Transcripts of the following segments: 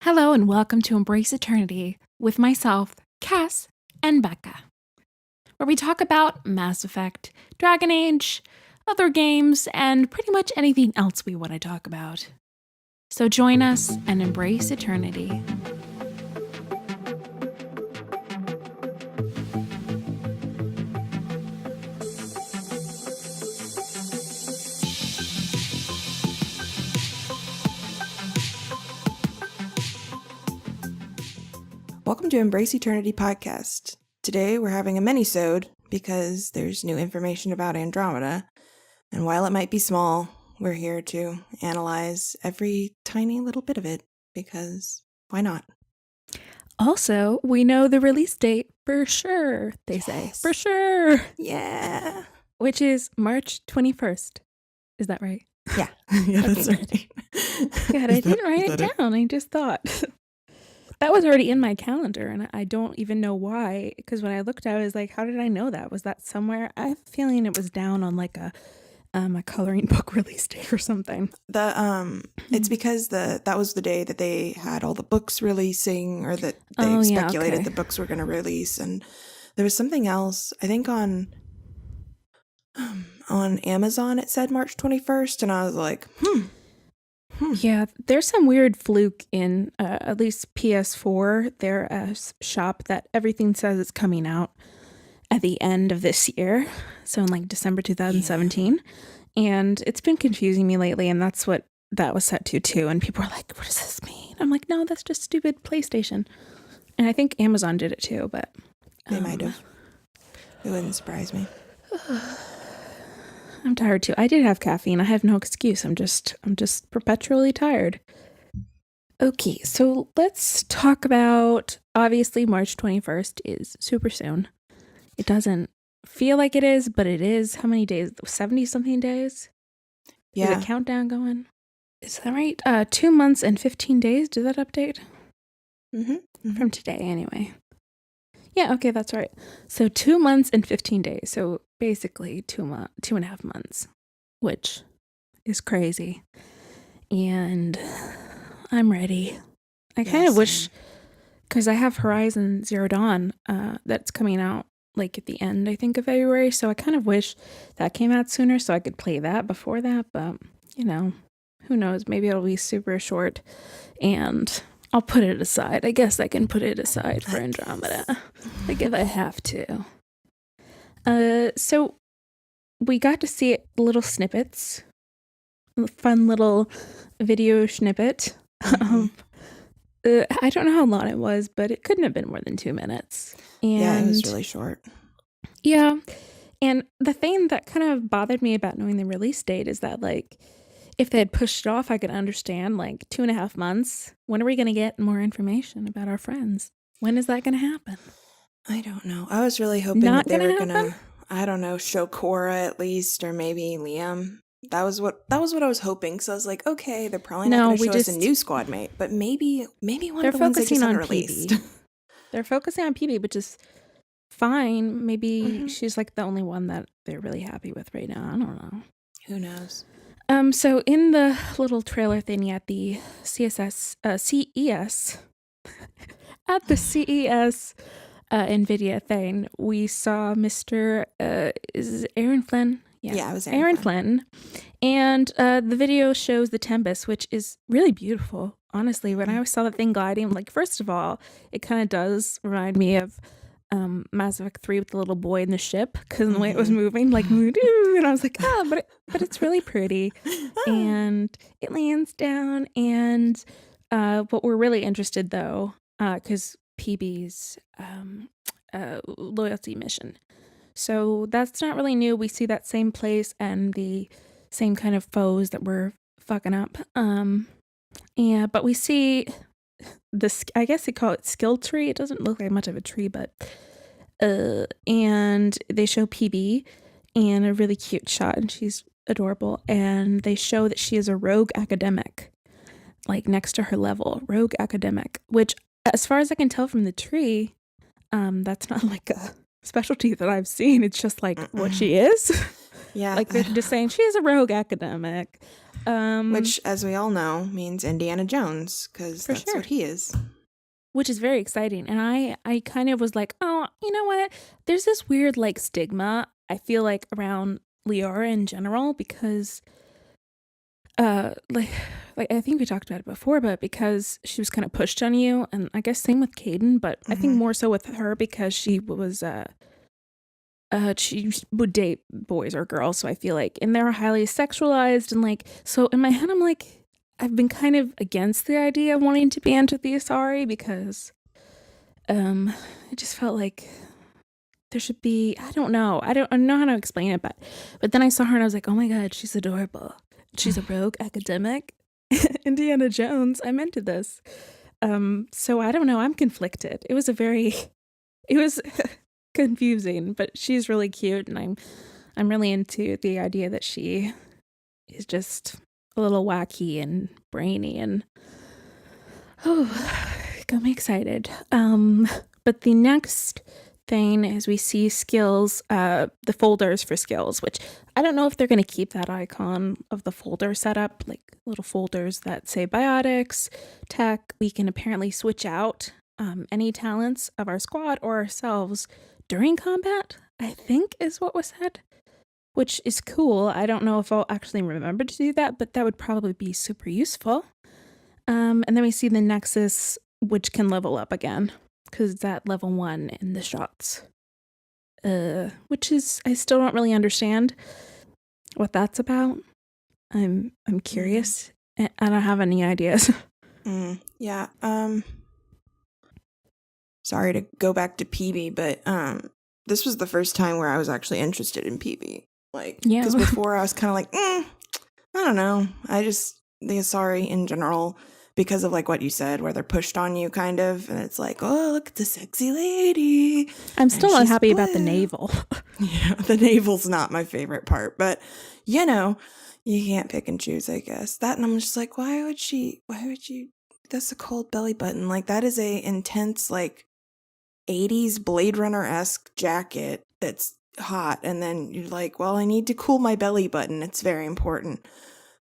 Hello and welcome to Embrace Eternity with myself, Cass, and Becca, where we talk about Mass Effect, Dragon Age, other games, and pretty much anything else we want to talk about. So join us and embrace eternity. Welcome to Embrace Eternity podcast. Today we're having a minisode because there's new information about Andromeda. And while it might be small, we're here to analyze every tiny little bit of it because why not? Also, we know the release date for sure, they say. For sure. Yeah. Which is March 21st. Is that right? Yeah. Yeah, that's right. God, I didn't write it down. I just thought. That was already in my calendar, and I don't even know why, because when I looked at it, I was like, how did I know that? Was that somewhere? I have a feeling it was down on like a coloring book release date or something. It's because that was the day that they had all the books releasing, or that they speculated the books were going to release, and there was something else, I think on Amazon it said March 21st, and I was like, Yeah, there's some weird fluke in at least PS4, their shop, that everything says it's coming out at the end of this year. So in like December 2017. Yeah. And it's been confusing me lately, and that's what that was set to too. And people are like, what does this mean? I'm like, no, that's just stupid PlayStation. And I think Amazon did it too, but they might have. It wouldn't surprise me. I'm tired too. I did have caffeine. I have no excuse. I'm just perpetually tired. Okay, so let's talk about, obviously March 21st is super soon. It doesn't feel like it is, but it is. How many days? 70 something days? Yeah. Is the countdown going? Is that right? 2 months and 15 days. Did that update? Mm-hmm. From today anyway. Yeah, okay, that's right. So 2 months and 15 days. So basically 2.5 months, which is crazy. And I'm ready. I kind of wish, because I have Horizon Zero Dawn that's coming out like at the end, I think, of February. So I kind of wish that came out sooner so I could play that before that. But, you know, who knows? Maybe it'll be super short and I'll put it aside. I guess I can put it aside for Andromeda. Like if I have to. So we got to see little snippets. A fun little video snippet. Mm-hmm. I don't know how long it was, but it couldn't have been more than 2 minutes. And yeah, it was really short. Yeah. And the thing that kind of bothered me about knowing the release date is that, like, if they had pushed it off, I could understand, like, 2.5 months. When are we going to get more information about our friends? When is that going to happen? I don't know. I was really hoping that they were going to, I don't know, show Cora at least, or maybe Liam. That was what I was hoping. So I was like, okay, they're probably not going to show us a new squad mate, but maybe one of the ones they just haven't released. They're focusing on PB, which is fine. Maybe she's like the only one that they're really happy with right now. I don't know. Who knows? So in the little trailer thing at the CES, at the CES NVIDIA thing, we saw Mr. Is Aaron Flynn? Yeah, it was Aaron Flynn. And the video shows the Tempest, which is really beautiful. Honestly, when I saw that thing gliding, like, first of all, it kind of does remind me of Mass Effect 3 with the little boy in the ship, because the way it was moving, like, and I was like, but it's really pretty. And it lands down, and what we're really interested, though, because PB's loyalty mission. So that's not really new. We see that same place and the same kind of foes that we're fucking up. Yeah, but we see this, I guess they call it skill tree. It doesn't look like much of a tree, but and they show PB and a really cute shot, and she's adorable. And they show that she is a rogue academic, like next to her level, rogue academic, which, as far as I can tell from the tree, that's not like a specialty that I've seen. It's just like what she is. Yeah. Like they're just saying she's a rogue academic. Which, as we all know, means Indiana Jones, because For that's sure. what he is. Which is very exciting. And I kind of was like, oh, you know what? There's this weird like stigma, I feel like, around Leora in general, because like I think we talked about it before, but because she was kind of pushed on you, and I guess same with Caden, but I think more so with her because she was she would date boys or girls, so I feel like, and they're highly sexualized, and like, so in my head I'm like, I've been kind of against the idea of wanting to be into the Asari because I just felt like there should be, I don't know how to explain it, but then I saw her and I was like, oh my god, she's adorable. She's a rogue academic. Indiana Jones, I'm into this. So I don't know, I'm conflicted. It was confusing, but she's really cute, and I'm really into the idea that she is just a little wacky and brainy, and got me excited. But the next thing is we see skills, the folders for skills, which I don't know if they're going to keep that icon of the folder setup, like little folders that say biotics, tech. We can apparently switch out any talents of our squad or ourselves during combat, I think is what was said, which is cool. I don't know if I'll actually remember to do that, but that would probably be super useful. And then we see the Nexus, which can level up again, because it's at level 1 in the shots. Which is, I still don't really understand what that's about. I'm curious. I don't have any ideas. Yeah. Sorry to go back to PB, but this was the first time where I was actually interested in PB. Like, because before I was kind of like, I don't know. The Asari in general, because of like what you said, where they're pushed on you kind of, and it's like, oh, look at the sexy lady. I'm still not happy about the navel. Yeah, the navel's not my favorite part, but you can't pick and choose, I guess. That, and I'm just like, why would you, that's a cold belly button. Like, that is a intense, like, 80s Blade Runner-esque jacket that's hot, and then you're like, well, I need to cool my belly button. It's very important.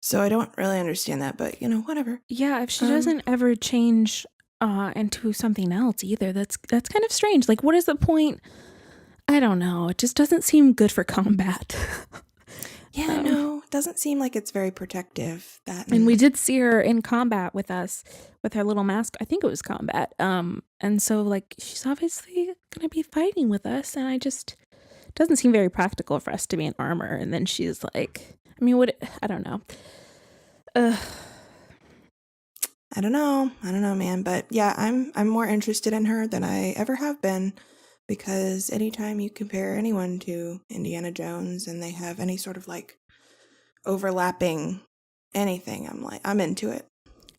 So I don't really understand that, but, whatever. Yeah, if she doesn't ever change into something else either, that's kind of strange. Like, what is the point? I don't know. It just doesn't seem good for combat. Yeah, no, it doesn't seem like it's very protective. And we did see her in combat with us, with her little mask. I think it was combat. And so, like, she's obviously gonna be fighting with us, and it doesn't seem very practical for us to be in armor. And then she's like, I mean, I don't know. I don't know, man. But yeah, I'm more interested in her than I ever have been, because anytime you compare anyone to Indiana Jones and they have any sort of like overlapping anything, I'm into it.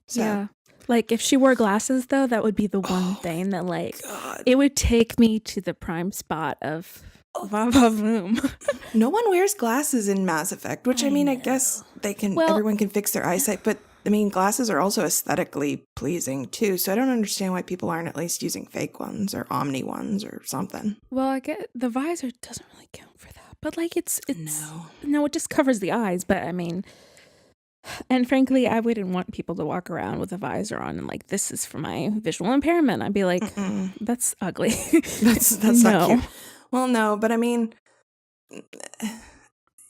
So. Yeah. Like, if she wore glasses, though, that would be the one thing that, like, it would take me to the prime spot of va-va-voom. No one wears glasses in Mass Effect, which, I guess everyone can fix their eyesight, but, glasses are also aesthetically pleasing, too, so I don't understand why people aren't at least using fake ones or Omni ones or something. Well, I get the visor doesn't really count for that, but, like, it's no, it just covers the eyes, but, and frankly, I wouldn't want people to walk around with a visor on and like, this is for my visual impairment. I'd be like, that's ugly. That's not cute. Well, no, but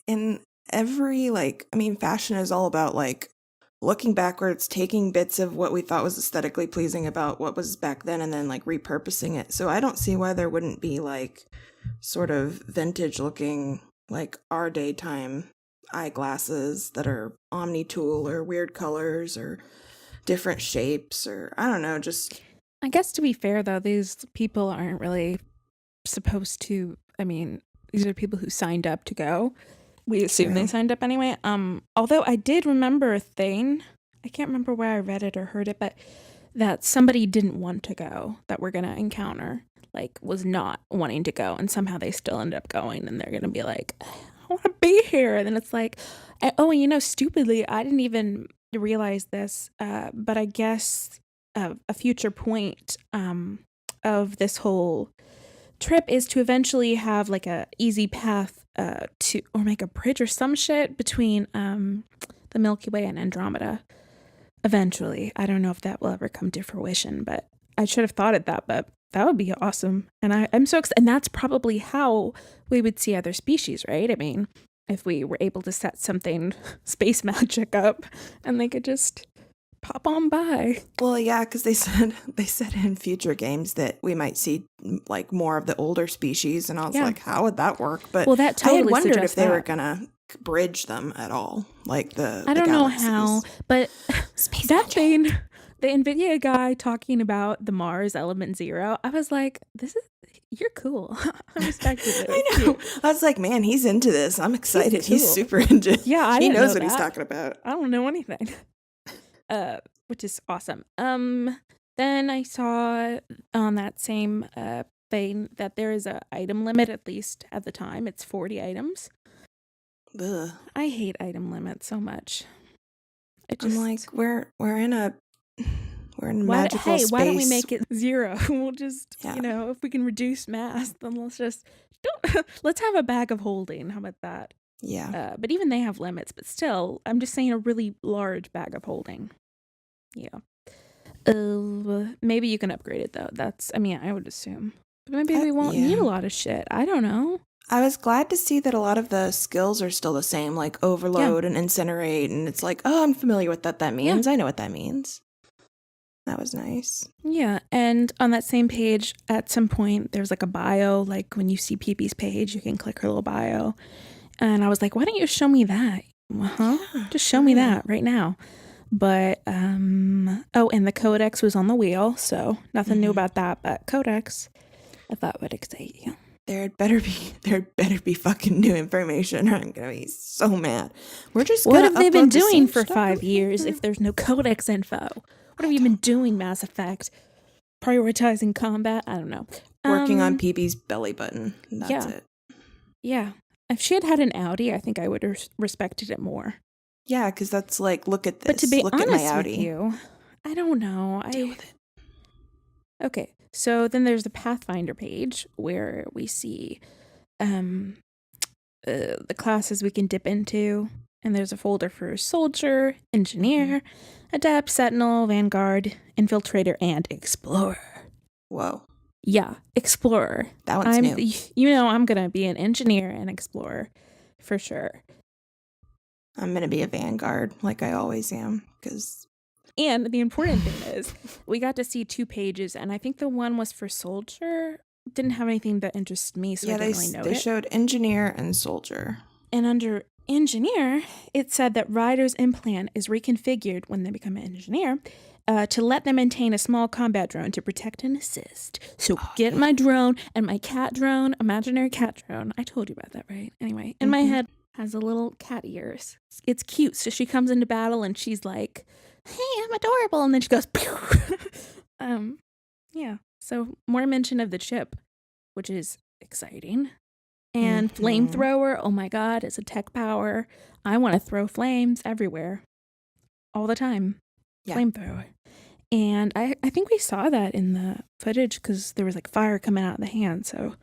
in every, fashion is all about, like, looking backwards, taking bits of what we thought was aesthetically pleasing about what was back then, and then, like, repurposing it. So I don't see why there wouldn't be, like, sort of vintage-looking, like, our daytime eyeglasses that are omni-tool or weird colors or different shapes, or I don't know, just... I guess, to be fair, though, these people aren't really supposed to, these are people who signed up to go. We assume they signed up anyway. Although I did remember a thing, I can't remember where I read it or heard it, but that somebody didn't want to go, that we're gonna encounter, like, was not wanting to go, and somehow they still ended up going, and they're gonna be like, I want to be here. And then it's like, and stupidly, I didn't even realize this, but I guess a future point of this whole trip is to eventually have like a easy path to, or make a bridge or some shit between the the Milky Way and Andromeda eventually. I don't know if that will ever come to fruition, but I should have thought of that, but that would be awesome. And I'm so excited. And that's probably how we would see other species, right? I mean, if we were able to set something space magic up and they could just pop on by. Well, yeah, because they said in future games that we might see like more of the older species, and I was like, how would that work? But well, that totally I had wondered if they were gonna bridge them at all, like I don't know how, but space that magic. thing, the NVIDIA guy talking about the Mars Element Zero, I was like, you're cool. I respected it. I know. I was like, man, he's into this. I'm excited. He's He's super into it. Yeah, he knows what he's talking about. I don't know anything. Which is awesome. Then I saw on that same thing that there is a item limit, at least at the time. It's 40 items. Ugh. I hate item limits so much. I'm like, we're in a magical space. Why don't we make it 0? We'll just, if we can reduce mass, then let's have a bag of holding. How about that? Yeah. But even they have limits, but still, I'm just saying a really large bag of holding. Yeah. Maybe you can upgrade it though. I would assume. But maybe we won't need a lot of shit. I don't know. I was glad to see that a lot of the skills are still the same, like overload and incinerate, and it's like, oh, I'm familiar with what that means. I know what that means. That was nice. Yeah, and on that same page, at some point, there's like a bio, like when you see PP's page, you can click her little bio. And I was like, why don't you show me that? Just show me that right now. But, and the codex was on the wheel, so nothing new about that, but codex, I thought would excite you. There better be fucking new information, or I'm gonna be so mad. What have they been doing for 5 years if there's no codex info? What have you been doing, Mass Effect? Prioritizing combat? I don't know. Working on PB's belly button. That's it. Yeah. If she had an Audi, I think I would have respected it more. Yeah, because that's like, look at this. But to be look honest at my Audi. with you, I don't know. Deal with it. Okay, so then there's the Pathfinder page where we see the classes we can dip into. And there's a folder for Soldier, Engineer, Adept, Sentinel, Vanguard, Infiltrator, and Explorer. Whoa. Yeah, Explorer. That one's new. I'm going to be an Engineer and Explorer for sure. I'm going to be a Vanguard like I always am. And the important thing is we got to see 2 pages, and I think the one was for Soldier. Didn't have anything that interests me, so I didn't really know they showed Engineer and Soldier. And under Engineer, it said that Ryder's implant is reconfigured when they become an engineer to let them maintain a small combat drone to protect and assist. So get my drone and my cat drone, imaginary cat drone. I told you about that, right? Anyway, in my head has a little cat ears. It's cute. So she comes into battle and she's like, hey, I'm adorable. And then she goes, pew. Yeah. So more mention of the chip, which is exciting. And flamethrower, oh my god, it's a tech power. I want to throw flames everywhere. All the time. Yeah. Flamethrower. And I think we saw that in the footage because there was like fire coming out of the hand, so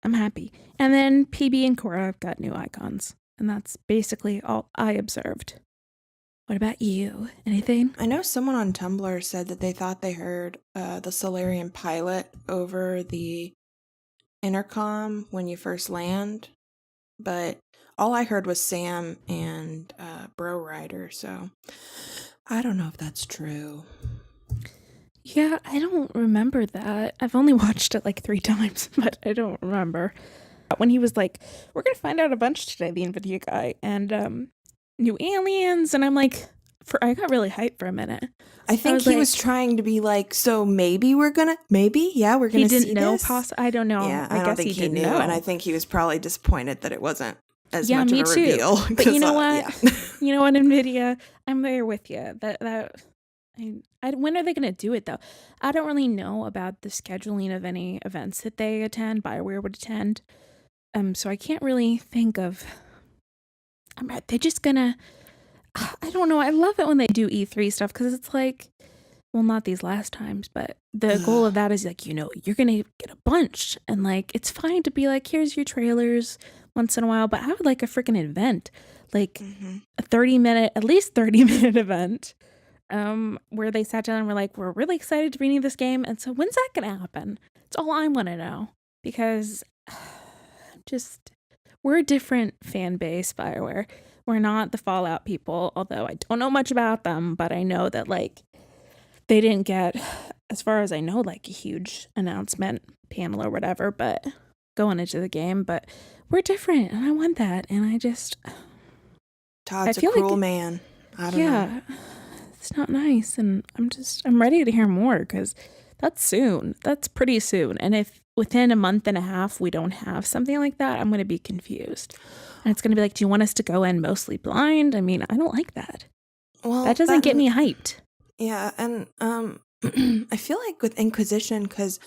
I'm happy. And then PB and Cora got new icons. And that's basically all I observed. What about you? Anything? I know someone on Tumblr said that they thought they heard the Solarian pilot over the intercom when you first land, but all I heard was Sam and Bro Rider, so I don't know if that's true. Yeah, I don't remember that. I've only watched it like 3 times, but I don't remember. When he was like, we're gonna find out a bunch today, the NVIDIA guy, and new aliens, and I'm like, I got really hyped for a minute. I think he was trying to be like, so maybe we're gonna see this. He didn't know, I don't know. Yeah, I don't guess think he didn't knew, know. And I think he was probably disappointed that it wasn't as much of a reveal. But you know what? You know what, NVIDIA? I'm there with you. When are they going to do it, though? I don't really know about the scheduling of any events that they attend, BioWare would attend. So I can't really think of... They're just going to... I don't know. I love it when they do E3 stuff because it's like... Well, not these last times, but the goal of that is like, you're going to get a bunch. And like, it's fine to be like, here's your trailers once in a while, but I would like a freaking event. like Mm-hmm. a 30-minute, at least 30-minute event where they sat down and were like, we're really excited to renew this game. And so when's that going to happen? It's all I want to know, because just we're a different fan base, BioWare. We're not the Fallout people, although I don't know much about them, but I know that like they didn't get, as far as I know, like a huge announcement panel or whatever, but going into the game, but we're different and I want that. And I Todd's a feel cruel like, man. I don't know. yeah, it's not nice. And I'm ready to hear more, because that's soon. That's pretty soon. And if within a month and a half we don't have something like that, I'm going to be confused. And it's going to be like, do you want us to go in mostly blind? I mean, I don't like that. Well, That doesn't get me hyped. Yeah, and I feel like with Inquisition, because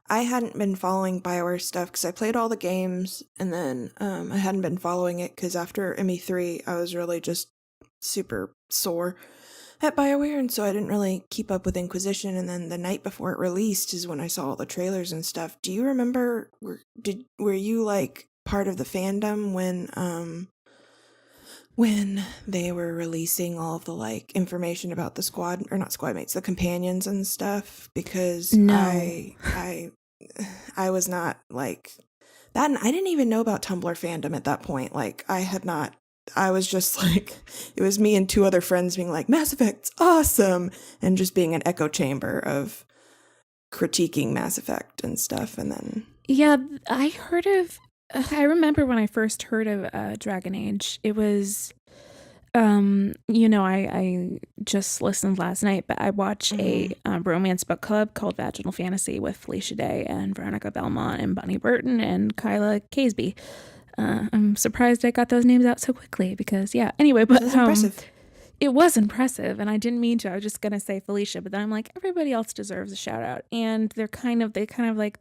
I hadn't been following BioWare stuff, because I played all the games, and then I hadn't been following it because after ME3, I was really just super sore at BioWare, and so I didn't really keep up with Inquisition. And then the night before it released is when I saw all the trailers and stuff. Do you remember? Were you like part of the fandom when they were releasing all of the like information about the squad, or not squad mates, the companions and stuff? Because No. I was not like that, and I didn't even know about Tumblr fandom at that point. Like I was just like, it was me and two other friends being like, Mass Effect's awesome, and just being an echo chamber of critiquing Mass Effect and stuff. And then Yeah, I remember when I first heard of Dragon Age. It was, I just listened last night, but I watched a romance book club called Vaginal Fantasy with Felicia Day and Veronica Belmont and Bonnie Burton and Kyla Caseby. I'm surprised I got those names out so quickly, because anyway, but that's impressive. It was impressive, and I didn't mean to. I was just gonna say Felicia, but then I'm like, everybody else deserves a shout out. And they're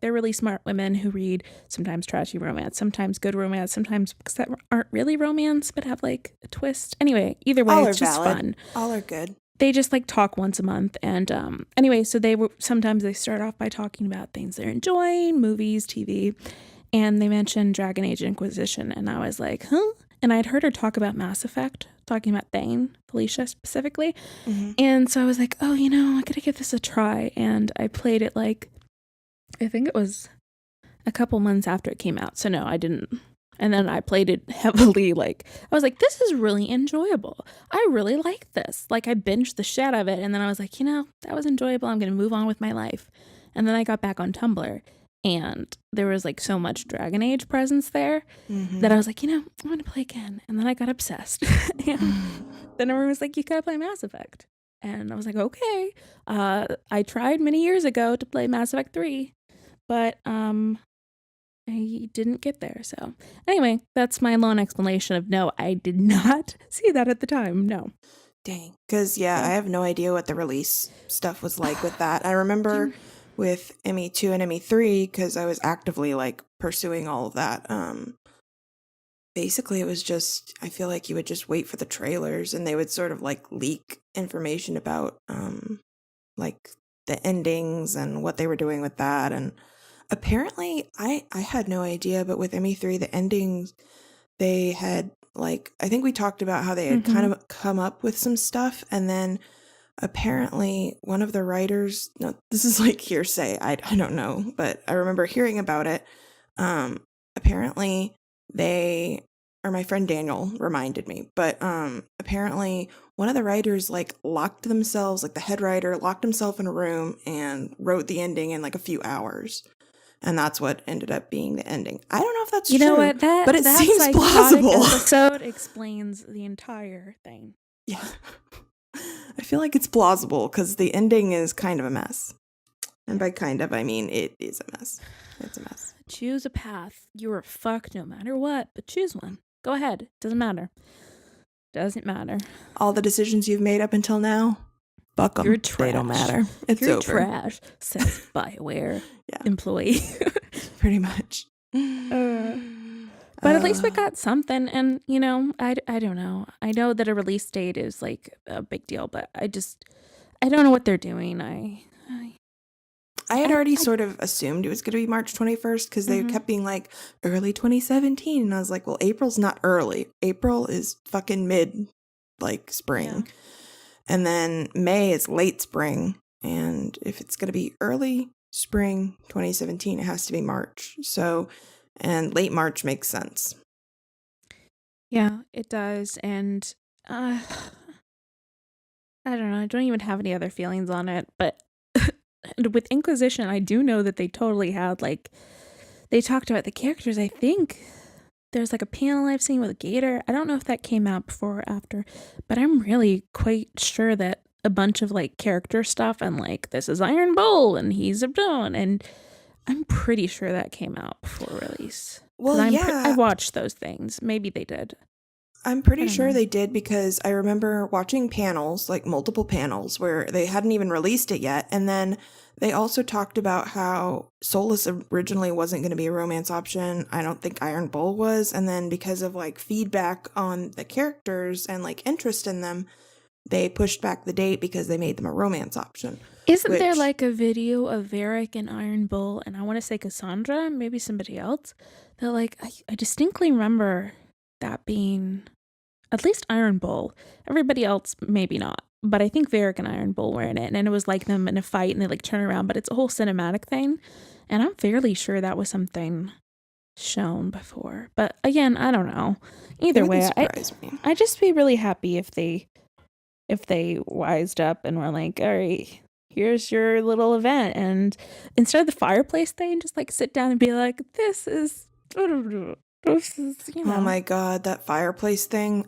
really smart women who read sometimes trashy romance, sometimes good romance, sometimes books that aren't really romance but have like a twist. Anyway, either way, All it's are just valid. fun. All are good. They just like talk once a month, and anyway, so sometimes they start off by talking about things they're enjoying, movies, TV, and they mentioned Dragon Age Inquisition, and I was like, huh? And I'd heard her talk about Mass Effect, talking about Thane, Felicia specifically. Mm-hmm. And so I was like, oh, I gotta give this a try. And I played it like, I think it was a couple months after it came out. So no, I didn't. And then I played it heavily. Like, I was like, this is really enjoyable. I really like this. Like, I binged the shit out of it. And then I was like, that was enjoyable. I'm going to move on with my life. And then I got back on Tumblr, and there was like so much Dragon Age presence there that I was like, I want to play again. And then I got obsessed. And then everyone was like, you gotta play Mass Effect. And I was like, okay. I tried many years ago to play Mass Effect 3, but I didn't get there. So anyway, that's my long explanation of no, I did not see that at the time. No. Dang. Because, I have no idea what the release stuff was like with that. I remember with ME2 and ME3, because I was actively like pursuing all of that. Basically, it was just, I feel like you would just wait for the trailers, and they would sort of like leak information about like the endings and what they were doing with that. And apparently, I had no idea, but with ME3, the endings, they had like, I think we talked about how they had kind of come up with some stuff, and then apparently one of the writers, no, this is like hearsay, I don't know, but I remember hearing about it. Apparently my friend Daniel reminded me, but apparently one of the writers like locked themselves, like the head writer locked himself in a room and wrote the ending in like a few hours. And that's what ended up being the ending. I don't know if that's true. You know what? But it that seems plausible. Episode explains the entire thing. Yeah. I feel like it's plausible because the ending is kind of a mess. And by kind of, I mean it is a mess. It's a mess. Choose a path. You're fucked no matter what, but choose one. Go ahead. Doesn't matter. Doesn't matter. All the decisions you've made up until now, fuck them. You're trash. They don't matter. It's You're over. trash, says BioWare employee. Pretty much. But at least we got something, and I don't know. I know that a release date is like a big deal, but I don't know what they're doing. I had already sort of assumed it was going to be March 21st because they kept being like early 2017. And I was like, well, April's not early. April is fucking mid, like spring. Yeah. And then May is late spring. And if it's going to be early spring 2017, it has to be March. So, and late March makes sense. Yeah, it does. And I don't know. I don't even have any other feelings on it. But with Inquisition, I do know that they totally had, like, they talked about the characters. I think there's like a panel I've seen with Gator. I don't know if that came out before or after, but I'm really quite sure that a bunch of like character stuff and like this is Iron Bull and he's a villain, and I'm pretty sure that came out before release. Well, I watched those things. Maybe they did. I'm pretty sure they did because I remember watching panels, like multiple panels, where they hadn't even released it yet. And then they also talked about how Solus originally wasn't going to be a romance option. I don't think Iron Bull was. And then because of like feedback on the characters and like interest in them, they pushed back the date because they made them a romance option. Isn't there like a video of Varric and Iron Bull, and I want to say Cassandra, maybe somebody else, that like I distinctly remember that being at least Iron Bull. Everybody else, maybe not. But I think Varric and Iron Bull were in it. And it was like them in a fight and they like turn around. But it's a whole cinematic thing. And I'm fairly sure that was something shown before. But again, I don't know. Either way, I'd just be really happy if they wised up and were like, all right, here's your little event. And instead of the fireplace thing, just like sit down and be like, this is, you know. Oh my God, that fireplace thing.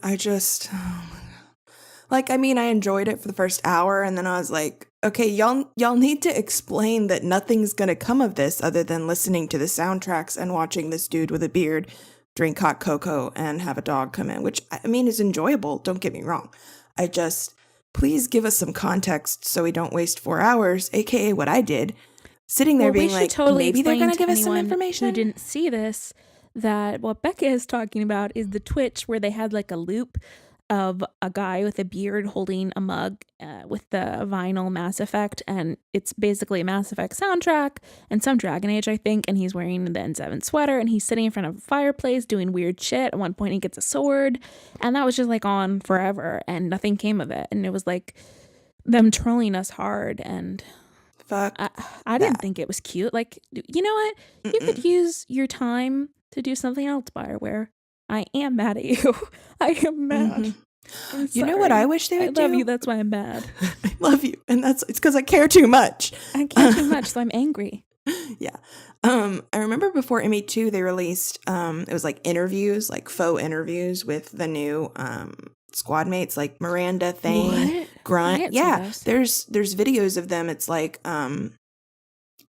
Like, I mean, I enjoyed it for the first hour, and then I was like, okay, y'all need to explain that nothing's gonna come of this other than listening to the soundtracks and watching this dude with a beard drink hot cocoa and have a dog come in, which, I mean, is enjoyable, don't get me wrong. Please give us some context so we don't waste 4 hours, aka what I did, sitting there being like, maybe they're gonna give us some information. Who didn't see this, that what Becca is talking about is the Twitch where they had like a loop of a guy with a beard holding a mug with the vinyl Mass Effect, and it's basically a Mass Effect soundtrack and some Dragon Age, I think, and he's wearing the N7 sweater, and he's sitting in front of a fireplace doing weird shit. At one point he gets a sword, and that was just like on forever, and nothing came of it, and it was like them trolling us hard, and fuck, I didn't think it was cute. Like, you know what? You could use your time to do something else, BioWare. I am mad at you. I am mad. You know what I wish they would do? I love you, that's why I'm mad. I love you, and it's because I care too much. I care too much, so I'm angry. Yeah. I remember before ME2 they released, it was like interviews, like faux interviews with the new squad mates, like Miranda, Thane, Grunt. Yeah, there's videos of them. It's like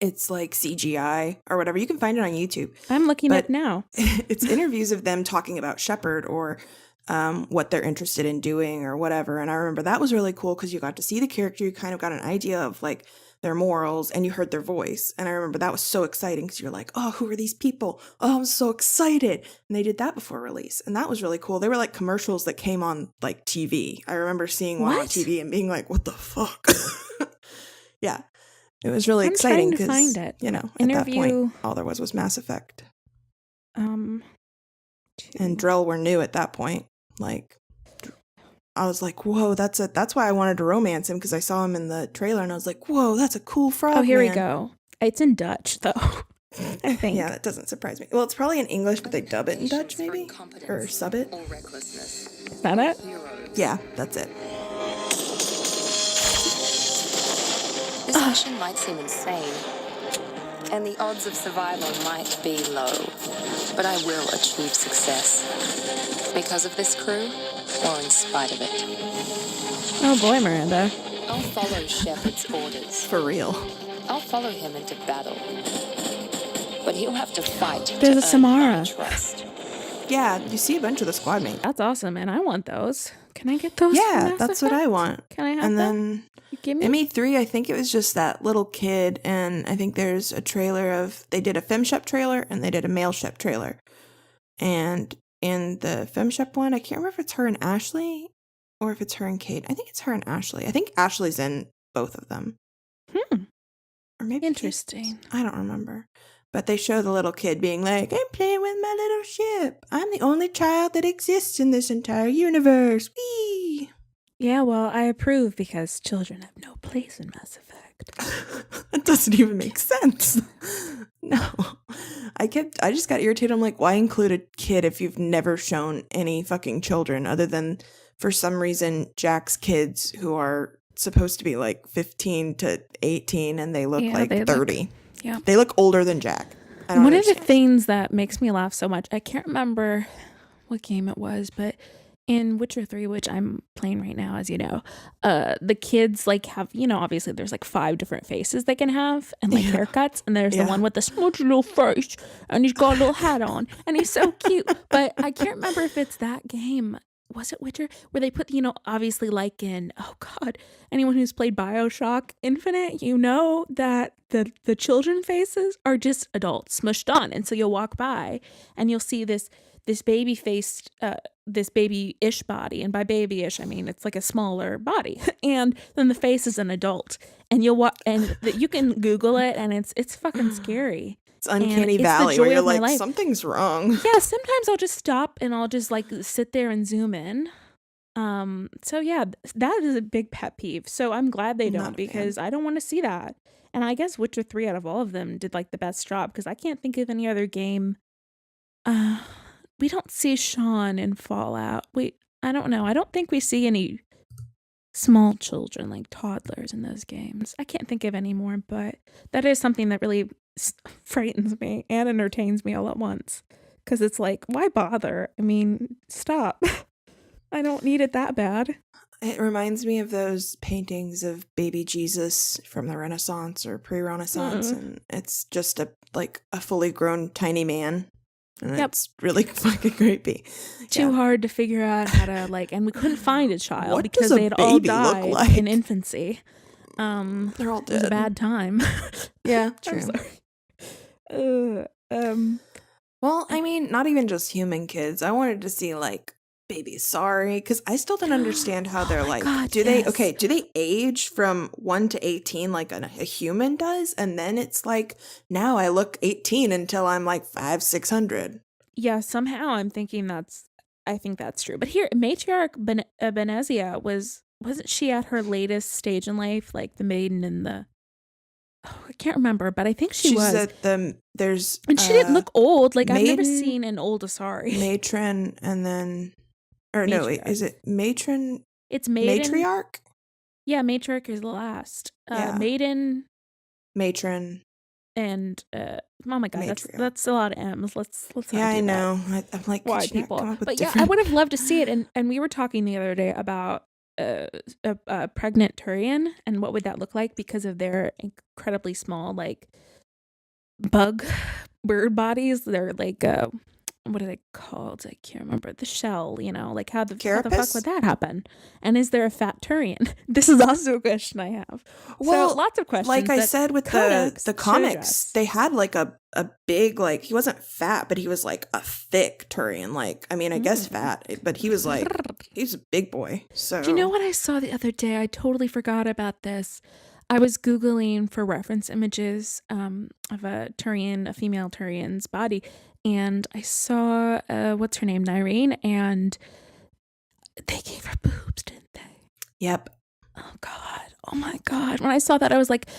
CGI or whatever. You can find it on YouTube. I'm looking up now. It's interviews of them talking about Shepard or what they're interested in doing or whatever. And I remember that was really cool because you got to see the character. You kind of got an idea of like their morals and you heard their voice. And I remember that was so exciting because you're like, oh, who are these people? Oh, I'm so excited. And they did that before release. And that was really cool. They were like commercials that came on like TV. I remember seeing one on TV and being like, what the fuck? Yeah. It was really exciting because, you know, at that point, all there was Mass Effect. And Drell were new at that point. Like, I was like, whoa, that's why I wanted to romance him, because I saw him in the trailer and I was like, whoa, that's a cool frog. Oh, here we go. It's in Dutch, though. I think. Yeah, that doesn't surprise me. Well, it's probably in English, but they dub it in Dutch, maybe? Or sub it? Is that it? Yeah, that's it. This mission might seem insane, and the odds of survival might be low, but I will achieve success. Because of this crew, or in spite of it. Oh boy, Miranda. I'll follow Shepard's orders. For real. I'll follow him into battle. But he'll have to fight. There's a Samara. Trust. Yeah, you see a bunch of the squad mates. That's awesome, and I want those. Can I get those? Yeah, that's what I want. Can I have and them? Then you give me? ME3, I think it was just that little kid, and I think there's a trailer of, they did a FemShep trailer and they did a male Shep trailer. And in the FemShep one, I can't remember if it's her and Ashley or if it's her and Kate. I think it's her and Ashley. I think Ashley's in both of them. Or maybe Interesting. I don't remember. But they show the little kid being like, I'm playing with my little ship. I'm the only child that exists in this entire universe. Whee! Yeah, well, I approve because children have no place in Mass Effect. That doesn't even make sense. No. I just got irritated. I'm like, why include a kid if you've never shown any fucking children other than, for some reason, Jack's kids who are supposed to be like 15 to 18 and they look like 30. Yeah. They look older than Jack. One of the things that makes me laugh so much, I can't remember what game it was, but in Witcher 3, which I'm playing right now, as you know, the kids like have, obviously there's like 5 different faces they can have and like haircuts. And there's the one with the smudgy little face and he's got a little hat on and he's so cute. But I can't remember if it's that game. Was it Witcher? Where they put, obviously like in, oh God, anyone who's played BioShock Infinite, that the children faces are just adults smushed on. And so you'll walk by and you'll see this baby-faced, this baby-ish body. And by baby-ish, I mean, it's like a smaller body. And then the face is an adult. And you'll walk, and you can Google it and it's fucking scary. It's Uncanny Valley where you're like, something's wrong. Yeah, sometimes I'll just stop and I'll just like sit there and zoom in. So yeah, that is a big pet peeve. So I'm glad they don't because I don't want to see that. And I guess Witcher 3 out of all of them did like the best job because I can't think of any other game. We don't see Sean in Fallout. I don't know. I don't think we see any small children like toddlers in those games. I can't think of any more, but that is something that really frightens me and entertains me all at once because it's like, why bother? I mean, stop. I don't need it that bad. It reminds me of those paintings of baby Jesus from the Renaissance or pre-Renaissance, and it's just a fully grown tiny man. And it's really fucking creepy. Too hard to figure out how to and we couldn't find a child what because does they had a all baby died look like? in infancy. They're all dead. It was a bad time. Yeah, true. I'm sorry. Well, I mean, not even just human kids. I wanted to see Baby Sorry, because I still don't understand how they're do they age from 1 to 18 like a human does? And then it's now I look 18 until I'm 500-600. Yeah, somehow I'm thinking I think that's true. But here, Matriarch Benezia wasn't she at her latest stage in life, like the maiden and the I can't remember, but I think she was. At there's and she didn't look old. I've never maiden, seen an old Asari. Matron, and then no, wait, is it matron? It's maiden. Matriarch? Yeah, matriarch is the last. Maiden, matron, and oh my God, that's a lot of M's. Let's yeah, I know. I'm like, why people? But yeah, I would have loved to see it. And we were talking the other day about a pregnant Turian and what would that look like because of their incredibly small bird bodies. They're what are they called? I can't remember. The shell, how the fuck would that happen? And is there a fat Turian? This is also a question I have. Well, so lots of questions. Like I said with the comics, they had a big, he wasn't fat, but he was a thick Turian. I guess fat, but he was he's a big boy. So do you know what I saw the other day? I totally forgot about this. I was Googling for reference images of a female Turian's body. And I saw, what's her name, Nyreen, and they gave her boobs, didn't they? Yep. Oh, God. Oh, my God. When I saw that, I was like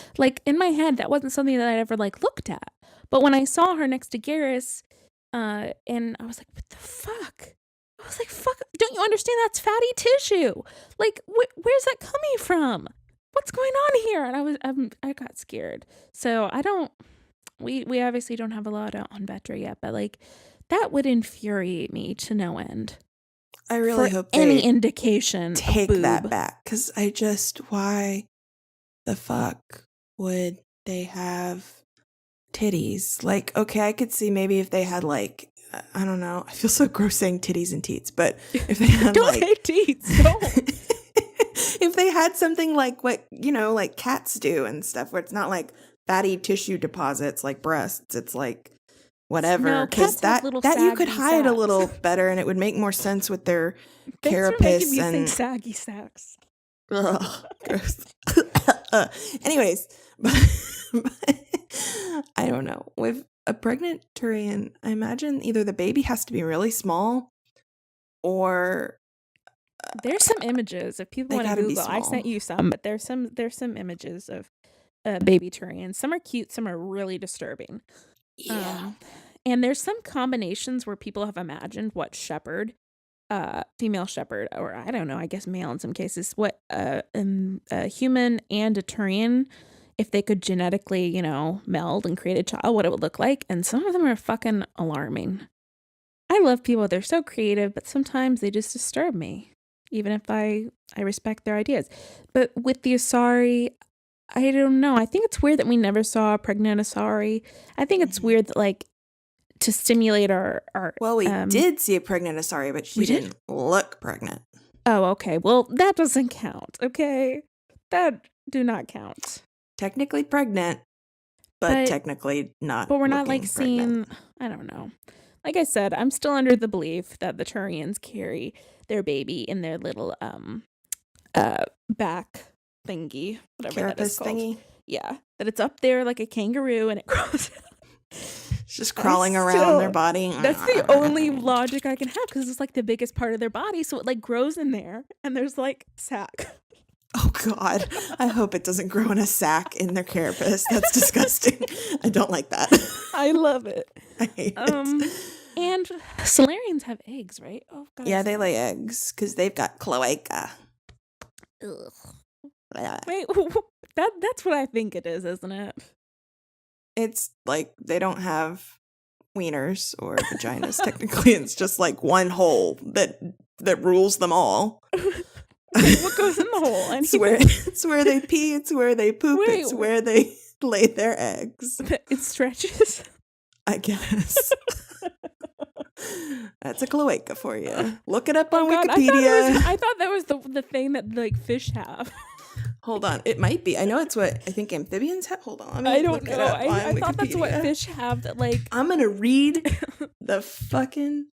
in my head, that wasn't something that I'd ever, looked at. But when I saw her next to Garrus, and I was like, what the fuck? I was like, fuck, don't you understand that's fatty tissue? Where's that coming from? What's going on here? And I got scared. So I don't... We obviously don't have a lot on Vetra yet, but that would infuriate me to no end. I really hope any indication take that back, because why the fuck would they have titties? Okay, I could see maybe if they had I don't know. I feel so gross saying titties and teats, but if they had don't say teats, don't. If they had something like what cats do and stuff, where it's not fatty tissue deposits like breasts, it's whatever, because that you could hide a little better and it would make more sense with their carapace and think saggy sacks. Ugh, gross. Anyways, I don't know. With a pregnant Turian, I imagine either the baby has to be really small or There's some images if people they want to gotta be Google. I small. sent you some, but there's some images of baby Turians. Some are cute, some are really disturbing. Yeah. And there's some combinations where people have imagined what shepherd, female shepherd, or I don't know, I guess male in some cases, what a human and a Turian, if they could genetically, meld and create a child, what it would look like. And some of them are fucking alarming. I love people. They're so creative, but sometimes they just disturb me, even if I respect their ideas. But with the Asari, I don't know. I think it's weird that we never saw a pregnant Asari. I think it's weird that, like, to stimulate our Well, we did see a pregnant Asari, but she didn't look pregnant. Oh, okay. Well, that doesn't count, okay? That do not count. Technically pregnant, but technically not. But we're not, like, pregnant. seeing, I don't know. Like I said, I'm still under the belief that the Turians carry their baby in their little back thingy, whatever that is Carapace called. thingy? Yeah, that it's up there like a kangaroo and it grows. It's just crawling around their body. That's the only logic I can have, because it's like the biggest part of their body, so it like grows in there, and there's like sack. Oh God! I hope it doesn't grow in a sack in their carapace. That's disgusting. I don't like that. I love it. I hate it. And Solarians have eggs, right? Oh God. Yeah, they lay eggs because they've got cloaca. Ugh. Wait, that's what I think it is, isn't it? It's like they don't have wieners or vaginas. Technically, it's just like one hole that rules them all. What goes in the hole? It's where they pee. It's where they poop. It's where they lay their eggs. It stretches. I guess. That's a cloaca for you. Look it up on Wikipedia. I thought that was the thing that like fish have. Hold on, it might be. I know it's what I think amphibians have. Hold on, I don't know. I thought that's what fish have. That like I'm gonna read the fucking.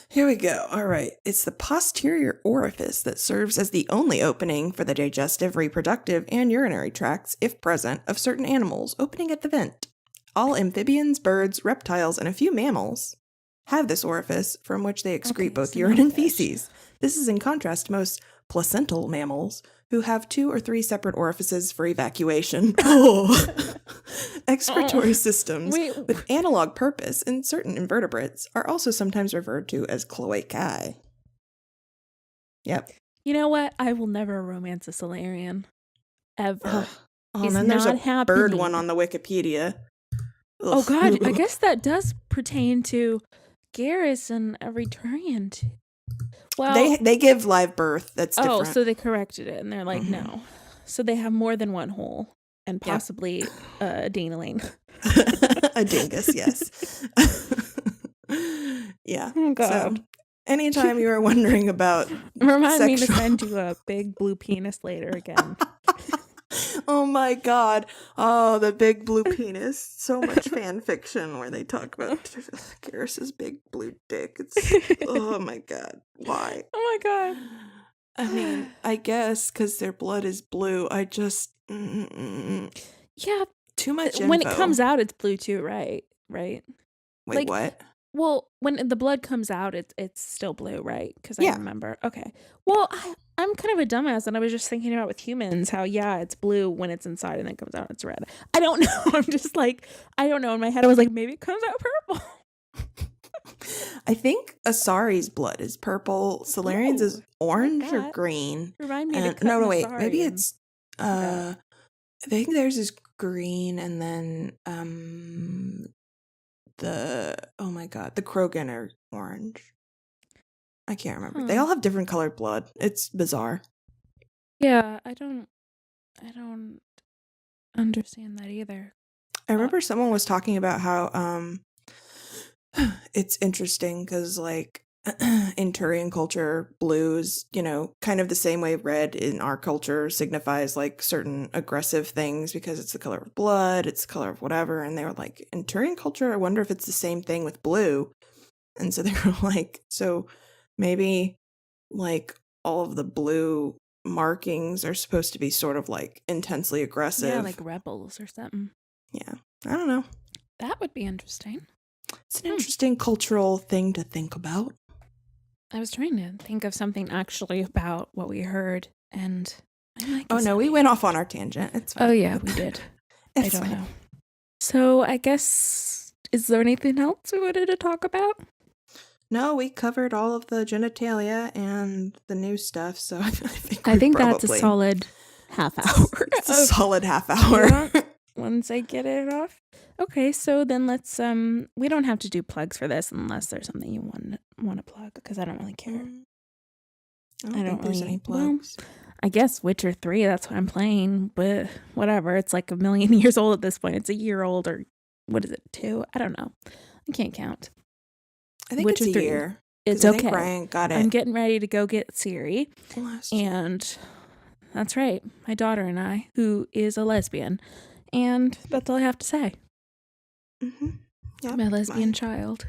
Here we go. All right, it's the posterior orifice that serves as the only opening for the digestive, reproductive, and urinary tracts, if present, of certain animals, opening at the vent. All amphibians, birds, reptiles, and a few mammals have this orifice from which they excrete both urine and feces. This is in contrast to most placental mammals, who have 2 or 3 separate orifices for evacuation. Excretory systems with analog purpose in certain invertebrates are also sometimes referred to as cloacae. Yep. You know what? I will never romance a Solarian. Ever. And then there's a bird one on the Wikipedia. Ugh. Oh God, I guess that does pertain to Garrus and every Turian too. Well, they give live birth. That's different. Oh, so they corrected it, and they're like, no. So they have more than one hole, and possibly a danaline. A dingus, yes. Yeah. Oh God. So, anytime you are wondering about Remind me to send you a big blue penis later again. Oh my God. Oh, the big blue penis. So much fan fiction where they talk about Garrus's big blue dick. It's oh my God. Why? Oh my God. I mean, I guess because their blood is blue. I just yeah. Too much info. When it comes out, it's blue too, right? Right. Wait, like, what? Well, when the blood comes out, it's still blue, right? Because I remember. Okay. Well, I'm kind of a dumbass, and I was just thinking about with humans how, it's blue when it's inside, and then it comes out, it's red. I don't know. I'm just like, I don't know. In my head, I was like, maybe it comes out purple. I think Asari's blood is purple. Solarian's is orange or green. Remind me to cut no, wait. Asari Maybe it's I think theirs is green, and then the Krogan are orange. I can't remember. They all have different colored blood. It's bizarre. Yeah, I don't understand that either. I remember someone was talking about how it's interesting because like in Turian culture, blue is, kind of the same way red in our culture signifies like certain aggressive things because it's the color of blood, it's the color of whatever. And they were like, in Turian culture, I wonder if it's the same thing with blue. And so they were like, so maybe like all of the blue markings are supposed to be sort of like intensely aggressive. Yeah, like rebels or something. Yeah. I don't know. That would be interesting. It's an interesting cultural thing to think about. I was trying to think of something actually about what we heard, and I might be Oh, no, we went off on our tangent. It's fine. Oh, yeah, we did. I don't know. So I guess, is there anything else we wanted to talk about? No, we covered all of the genitalia and the new stuff, so I think that's a solid half hour. It's a solid half hour. Once I get it off. Okay, so then let's we don't have to do plugs for this unless there's something you want to plug, because I don't really care. I don't think there's any plugs. Well, I guess Witcher 3, that's what I'm playing, but whatever. It's like 1,000,000 years old at this point. It's a year old, or what is it, 2? I don't know. I can't count. I think Witcher it's a 3. year. It's I okay. think Ryan got it. I'm getting ready to go get Siri. And that's right. My daughter and I, who is a lesbian. And that's all I have to say. Mm-hmm. Yep. My lesbian child.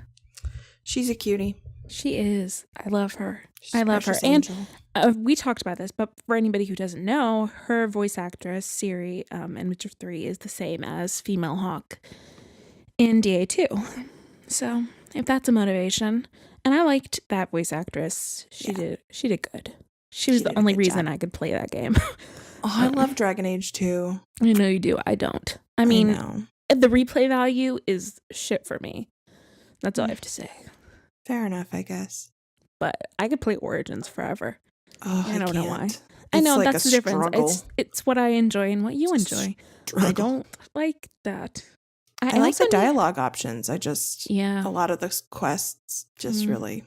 She's a cutie. She is. I love her. She's I love her. angel. And we talked about this, but for anybody who doesn't know, her voice actress, Siri, in Witcher 3 is the same as Female Hawk in DA2. So if that's a motivation. And I liked that voice actress. She did good. She was the only reason I could play that game. I love Dragon Age 2. I know you do. I don't. I mean, the replay value is shit for me. That's all I have to say. Fair enough, I guess. But I could play Origins forever. Oh, I don't know why. It's I know, like that's the difference. It's what I enjoy and what you enjoy. I don't like that. I like the dialogue options. I just, a lot of the quests just really.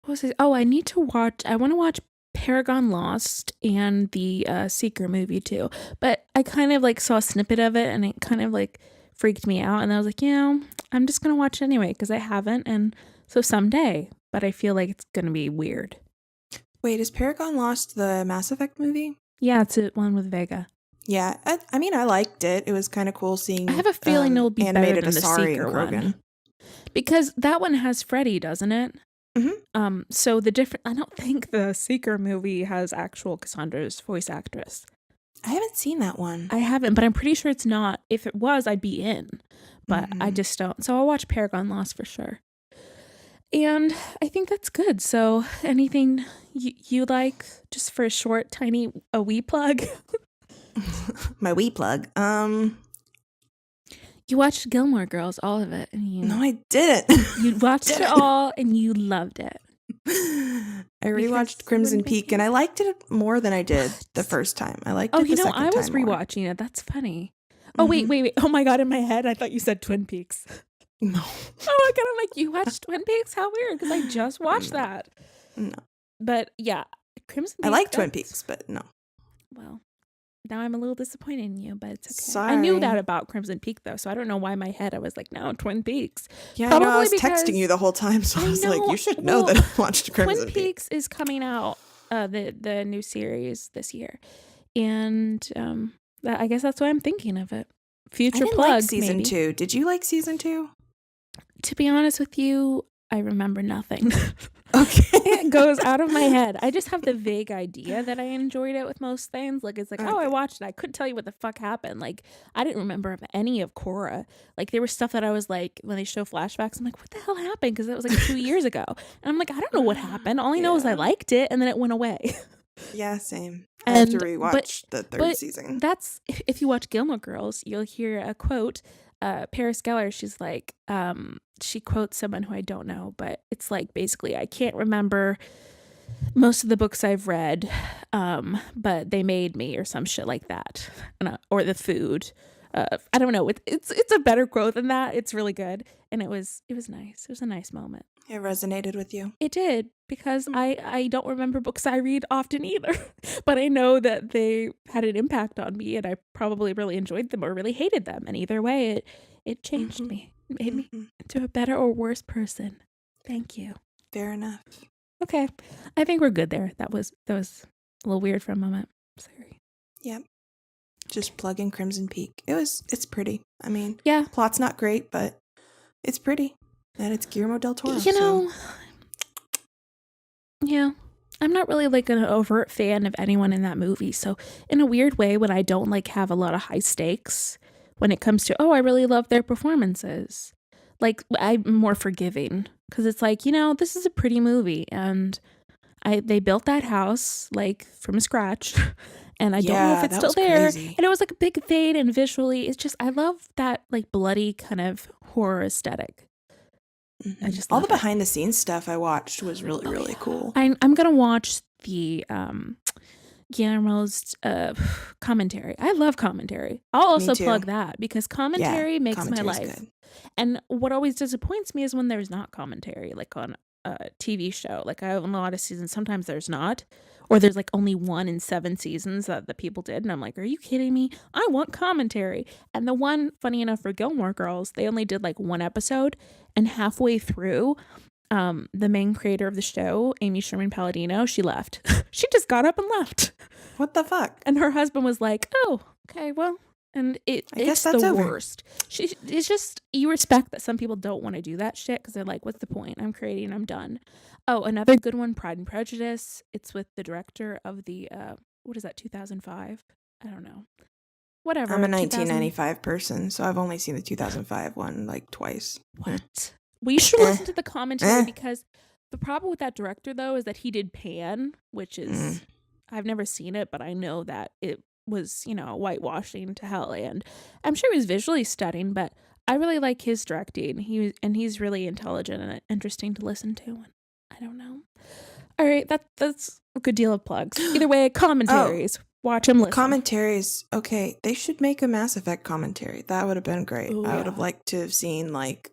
What was it? Oh, I want to watch Paragon Lost and the Seeker movie too. But I kind of like saw a snippet of it and it kind of like freaked me out. And I was like, I'm just going to watch it anyway because I haven't. And so someday, but I feel like it's going to be weird. Wait, is Paragon Lost the Mass Effect movie? Yeah, it's the one with Vega. Yeah, I mean, I liked it. It was kind of cool seeing. I have a feeling it'll be better than the Asari Seeker one, because that one has Freddy, doesn't it? Mm-hmm. So I don't think the Seeker movie has actual Cassandra's voice actress. I haven't seen that one. I haven't, but I'm pretty sure it's not. If it was, I'd be in, but I just don't. So I'll watch Paragon Lost for sure. And I think that's good. So anything you like, just for a short, tiny, a wee plug? My wee plug. You watched Gilmore Girls, all of it. And no, I didn't. You watched it all and you loved it. I rewatched Crimson Peak and I liked it more than I did the first time. I liked it the second time. I was rewatching it. That's funny. Oh, wait. Oh my God, in my head, I thought you said Twin Peaks. No. Oh my God, I'm like, you watched Twin Peaks? How weird, because I just watched that. No. But yeah, Crimson Peak. I like Twin Peaks, but no. Well, now I'm a little disappointed in you, but it's okay. Sorry. I knew that about Crimson Peak, though, so I don't know why in my head I was like, no, Twin Peaks. Yeah, I know, I was texting you the whole time, so I was like, you should know that I watched Crimson Peak. Twin Peaks is coming out, the new series this year, and I guess that's why I'm thinking of it. Future I didn't plug, like season maybe. 2. Did you like season 2? To be honest with you, I remember nothing. Okay. It goes out of my head. I just have the vague idea that I enjoyed it with most things. Like, it's like, oh, I watched it. I couldn't tell you what the fuck happened. Like, I didn't remember any of Korra. Like, there was stuff that I was like, when they show flashbacks, I'm like, what the hell happened? Because it was like 2 years ago. And I'm like, I don't know what happened. All I know is I liked it and then it went away. Yeah, same. I have to rewatch the third season. That's, if you watch Gilmore Girls, you'll hear a quote. Paris Geller, she's like, she quotes someone who I don't know, but it's like, basically, I can't remember most of the books I've read, but they made me, or some shit like that, or the food. I don't know. It's a better quote than that. It's really good, and it was nice. It was a nice moment. It resonated with you. It did, because I don't remember books I read often either, but I know that they had an impact on me, and I probably really enjoyed them or really hated them. And either way, it changed me. It made me into a better or worse person. Thank you. Fair enough. Okay. I think we're good there. That was a little weird for a moment. Sorry. Yep. Just plug in Crimson Peak. It's pretty. I mean, yeah. Plot's not great, but it's pretty. And it's Guillermo del Toro. You know, yeah. I'm not really like an overt fan of anyone in that movie. So in a weird way, when I don't like have a lot of high stakes when it comes to, oh, I really love their performances. Like, I'm more forgiving because it's like, this is a pretty movie, and they built that house like from scratch, and I don't know if Yeah, it's that still was there. crazy. And it was like a big thing, and visually, it's just, I love that like bloody kind of horror aesthetic. I just All love the it. behind the scenes stuff I watched was really, really cool. I'm gonna watch the Guillermo's commentary. I love commentary. I'll also too. plug that because commentary makes my commentary's life. good. And what always disappoints me is when there's not commentary, like on a TV show. Like I have a lot of seasons, sometimes there's not, or there's like only 1 in 7 seasons that the people did, and I'm like, are you kidding me? I want commentary. And the one, funny enough, for Gilmore Girls, they only did like 1 episode, and halfway through, the main creator of the show, Amy Sherman Palladino, she left. She just got up and left. What the fuck? And her husband was like, oh, okay, well, and I guess it's that's the over. worst. It's just, you respect that some people don't want to do that shit because they're like, what's the point? I'm creating, I'm done. Oh, another good one, Pride and Prejudice. It's with the director of the, what is that, 2005? I don't know. Whatever. I'm a 1995 person, so I've only seen the 2005 one like twice. What? Well, you should listen to the commentary because the problem with that director, though, is that he did Pan, which is, I've never seen it, but I know that it was, whitewashing to hell. And I'm sure he was visually stunning, but I really like his directing. He's really intelligent and interesting to listen to. And I don't know. All right, that's a good deal of plugs. Either way, commentaries. Watch them listen. Commentaries. Okay, they should make a Mass Effect commentary. That would have been great. Ooh, I would have liked to have seen like,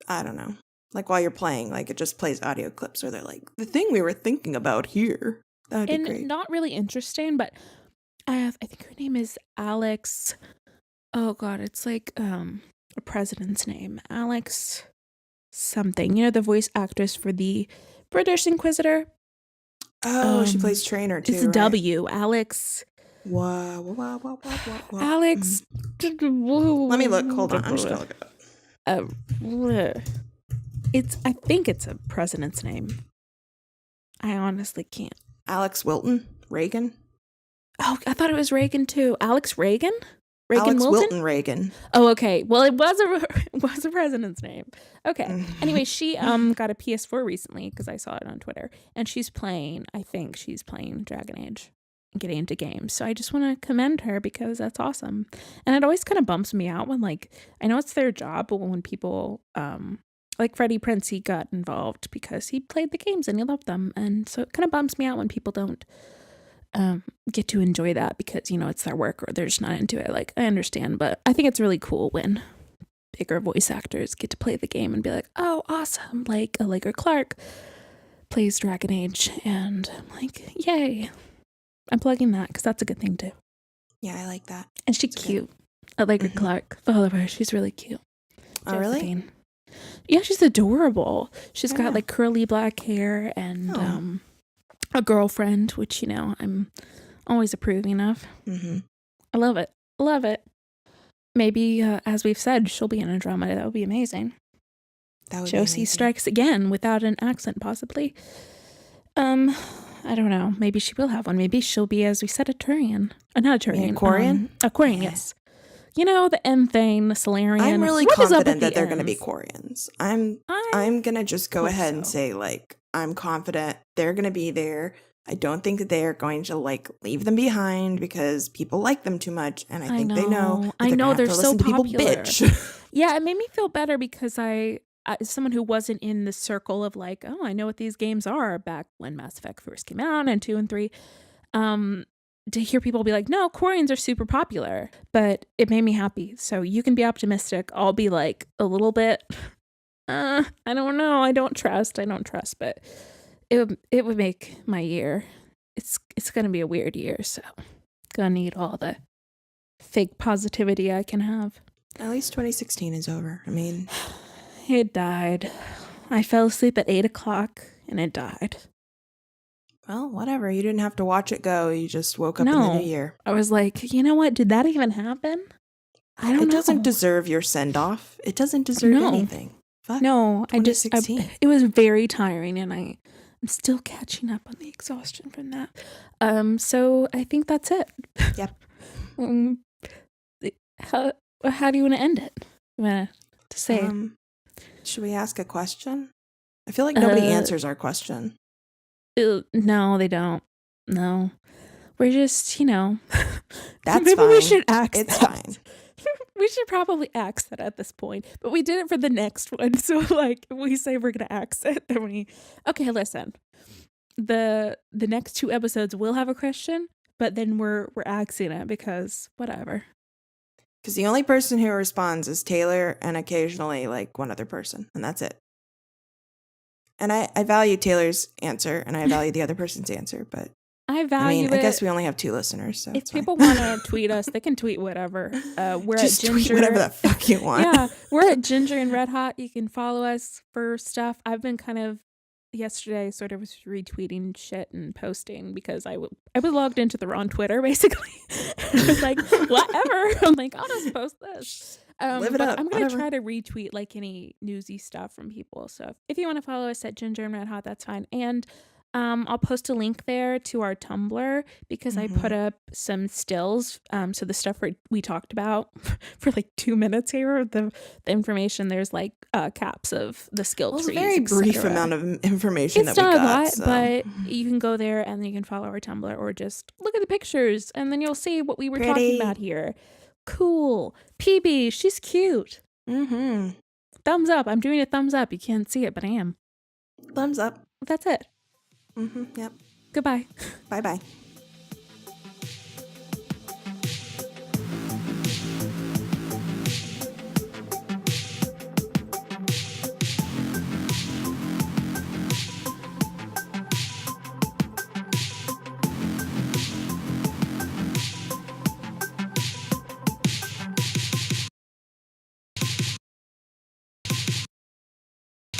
I don't know, like while you're playing, like it just plays audio clips where they're like, the thing we were thinking about here. That would be great. Not really interesting, but I think her name is Alex. Oh God, it's like a president's name, Alex something. The voice actress for the British Inquisitor. Oh, she plays Trainer too. It's right? W. Alex. Wow. Alex. Let me look. Hold on. I'm just gonna look it up. I think it's a president's name. I honestly can't. Alex Reagan. Oh, I thought it was Reagan too. Alex Reagan? Alex Wilton? Wilton Reagan. Oh, okay. Well, it was a president's name. Okay. Anyway, she got a PS4 recently because I saw it on Twitter, and I think she's playing Dragon Age and getting into games. So I just want to commend her because that's awesome. And it always kind of bumps me out when, like, I know it's their job, but when people like Freddie Prinze, he got involved because he played the games and he loved them, and so it kind of bumps me out when people don't get to enjoy that because it's their work or they're just not into it. Like, I understand, but I think it's really cool when bigger voice actors get to play the game and be like, oh, awesome, like Allegra Clark plays Dragon Age, and I'm like, yay. I'm plugging that because that's a good thing too. Yeah, I like that. And she's cute. Allegra Clark, follow her, she's really cute. Oh, really? Josephine. Yeah, she's adorable. She's got like curly black hair and a girlfriend, which, I'm always approving of. I love it. Love it. Maybe, as we've said, she'll be in Andromeda. That would be amazing. That would Josie be amazing. strikes again without an accent, possibly. I don't know. Maybe she will have one. Maybe she'll be, as we said, a Turian. Not a Turian. Quarian? A Quarian, yes. The N thing, the Solarian. I'm really What is up confident with that they're going to Ns? be Quarians. I'm going to just go ahead and say, like, I'm confident they're going to be there. I don't think that they are going to, like, leave them behind because people like them too much, and I think they know. I know they're so popular. People bitch. Yeah, it made me feel better because I as someone who wasn't in the circle of like, oh, I know what these games are back when Mass Effect first came out and 2 and 3. To hear people be like, no, Quarians are super popular, but it made me happy. So you can be optimistic. I'll be like a little bit, I don't know. I don't trust, but it would make my year. It's going to be a weird year. So gonna need all the fake positivity I can have. At least 2016 is over. I mean, it died. I fell asleep at 8:00 and it died. Well, whatever. You didn't have to watch it go. You just woke up in the new year. I was like, you know what? Did that even happen? I don't know. It doesn't deserve your send-off. It doesn't deserve anything. Fuck. No, it was very tiring, and I'm still catching up on the exhaustion from that. So I think that's it. Yep. how do you want to end it? You want to say? Should we ask a question? I feel like nobody answers our question. No, they don't. No. We're just, That's maybe fine. we should ask It's that. fine. We should probably axe that at this point. But we did it for the next one. So, like, if we say we're going to axe it, then we... Okay, listen. The next 2 episodes will have a question, but then we're axing it because whatever. Because the only person who responds is Taylor and occasionally, like, one other person. And that's it. And I value Taylor's answer, and I value the other person's answer, but... I guess we only have 2 listeners, so if people want to tweet us, they can tweet whatever. We're just at Ginger. Tweet whatever the fuck you want. Yeah, we're at Ginger and Red Hot. You can follow us for stuff. I've been kind of yesterday sort of was retweeting shit and posting because I was logged into the wrong Twitter basically. I was like, whatever. I'm like, I'll just post this. Live it up. I'm gonna whatever. try to retweet like any newsy stuff from people. So if you want to follow us at Ginger and Red Hot, that's fine. And I'll post a link there to our Tumblr because I put up some stills. So the stuff we talked about for like 2 minutes here, the information, there's like caps of the skill trees. It's a very brief amount of information that we got. It's not a lot, so. but you can go there and then you can follow our Tumblr or just look at the pictures and then you'll see what we were talking about here. Cool. PB, she's cute. Thumbs up. I'm doing a thumbs up. You can't see it, but I am. Thumbs up. That's it. Yep. Goodbye. Bye-bye.